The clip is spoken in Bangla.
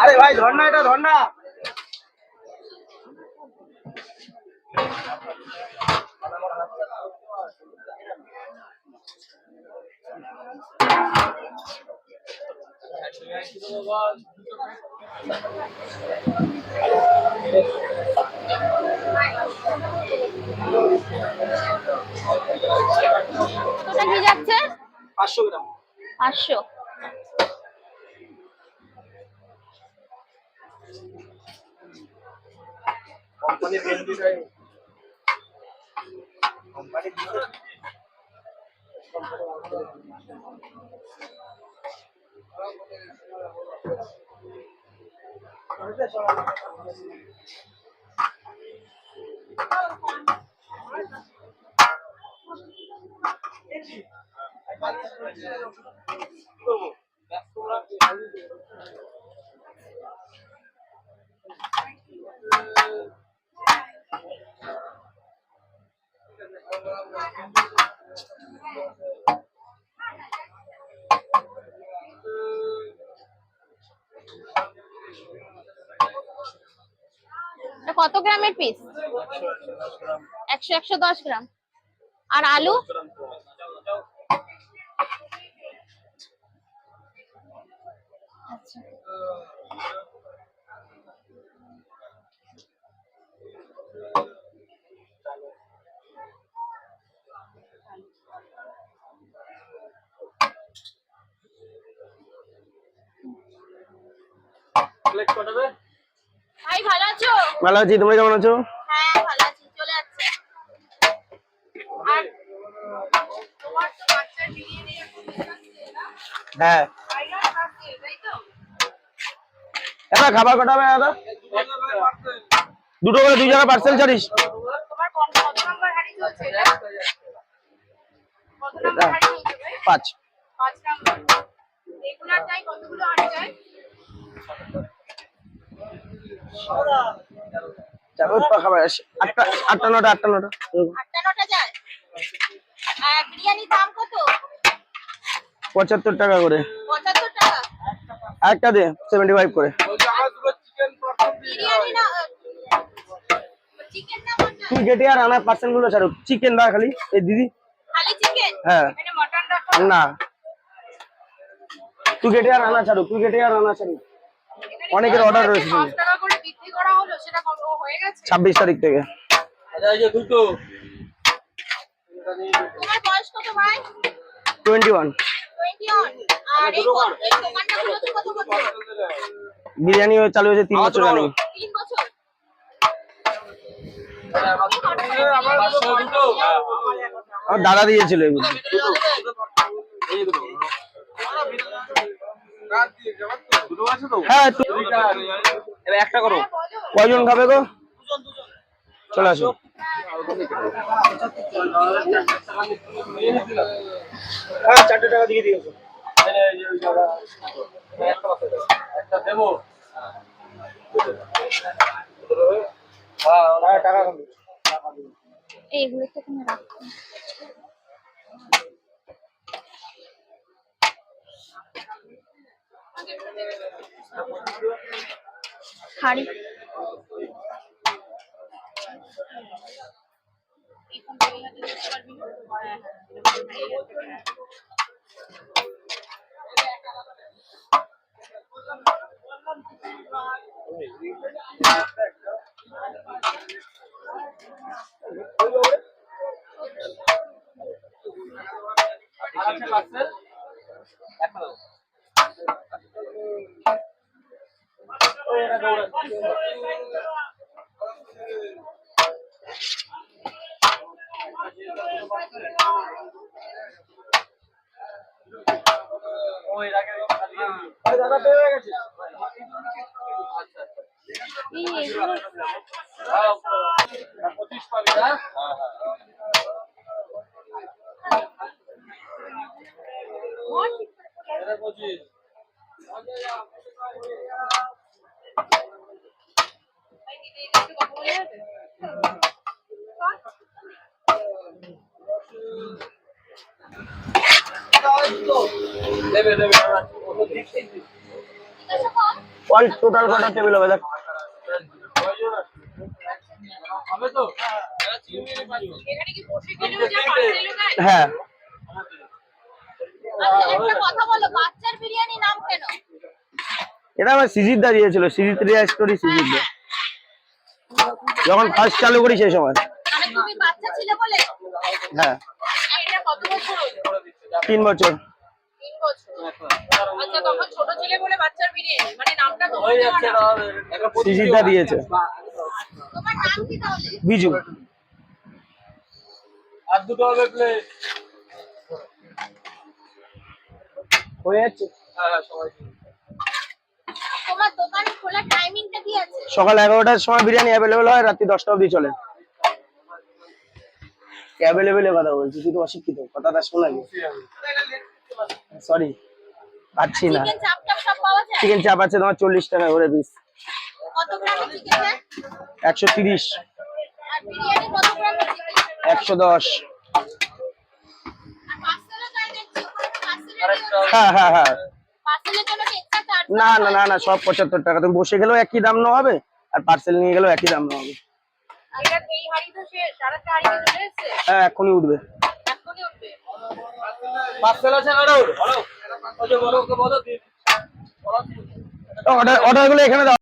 আরে ভাই ধর না, এটা ধর না। কতটা কি যাচ্ছে? 500 গ্রাম। 500। কোম্পানি ভেন্ডি দেয়। কোম্পানি দিতে এটা কত গ্রামের পিস? 100 110 গ্রাম। আর আলু? আচ্ছা। ভাই ভালো আছো? ভালো আছি, তুমি কেমন আছো? হ্যাঁ ভালো আছি, চলে যাচ্ছে। আর তোমার তো বাচ্চার বিরিয়ানি হ্যাঁ। এটা খাবার কটা হবে দাদা? দুটো করে 2 জায়গায় পার্সেল ছাড়িস। তোমার কত নাম্বার হাড়ি চলছে এটা? কত নাম্বার হাড়ি চলছে ভাই? 5 নাম্বার। রেগুলার চাই কতগুলো হাড়ি চাই? চারো খাবার 8টা 9টা 8টা 9টা 8টা 9টা যায়। আর বিরিয়ানির দাম কত? 75 টাকা করে। 75 টাকা। একটা দে 75 করে। বিরিয়ানি না চিকেন না মটন? তুই গেটে আর আনা পার্সেল গুলো ছাড়ো। চিকেন দা খালি এই দিদি। খালি চিকেন? হ্যাঁ। মানে মটন রাখো না, তুই গেটে আর আনা ছাড়ো, তুই গেটে আর আনা ছাড়ো। অনেকের অর্ডার রয়েছে। 10 টাকা করে বিক্রি করা হলো, সেটা কত হয়ে গেছে? 26 তারিখ থেকে। আচ্ছা এই যে দুটো। তোমার বয়স কত ভাই? 21। 21। আর এই দোকানটা খুলেছো কত বছর? বিরিয়ানি চালু হয়েছে 3 বছর আগে। 3 বছর। আমার দাদা দিয়েছিল এগুলো। হ্যাঁ এবার একটা করো। কয়জন খাবে গো? চলে আসো। হ্যাঁ 4 টাকা দিয়ে দিয়েছো। একটা দেবো। হ্যাঁ টাকা কম। এইগুলো তো এখানে রাখো। হাড়ি দাদা পেয়ে গেছে। দেবে দুশো কম? অল টোটাল কটা টেবিল হবে দেখ? এখানে কি বসে খেলেও যা পার্সেলও দেয়? হ্যাঁ আচ্ছা একটা কথা বলো, বাচ্চার বিরিয়ানি নাম কেন? এটা আমার সিজির দা দিয়েছিল, সিজি 3 স্টোরি সিজির দা, যখন ফার্স্ট চালু করি সেই সময়। মানে তুমি বাচ্চা ছিলে বলে? হ্যাঁ আর এটা কত বছর হলো? 3 বছর। 3 বছর। আচ্ছা তখন ছোট ছিলে বলে বাচ্চার বিরিয়ানি, মানে নামটা তোমার দেওয়া না? সিজির দা দিয়েছে। তোমার নাম কি তাহলে? বিজু। আর দুটো হবে প্লেট হয়ে যাচ্ছে। হ্যাঁ সবাই তোমার দোকান খোলার টাইমিংটা কি আছে? সকাল 11টার সময় বিরিয়ানি অ্যাভেলেবেল হয়, রাত্রি 10টা অবধি চলে। অ্যাভেলেবেল কথা বলছি, তুই তো অশিক্ষিত, কথাটা শোনা গিয়ে। সরি, পাচ্ছি না। চিকেন চাপটা সব পাওয়া যায়? চিকেন চাপ আছে তোমার 40 টাকা করে পিস। কত গ্রামের চিকেন দেয়? 130। আর বিরিয়ানি কত গ্রামের চিকেন? 110। আর পার্সেলও চাই দেখছি, পার্সেলের হ্যাঁ হ্যাঁ হ্যাঁ। পার্সেলের জন্য কি এক্সট্রা চার্জ? না না না না, সব 75 টাকা। তুমি বসে গেলেও একই দাম নেওয়া হবে, আর পার্সেল নিয়ে গেলেও একই দাম নেওয়া হবে। এটা এই হাড়ি তো শেষ, আর একটা হাড়ি চলে এসেছে, হ্যাঁ এখনই উঠবে। এখনই উঠবে। পার্সেল আছে না? বলো বলো ওকে বলো অর্ডার গুলো এখানে দাও।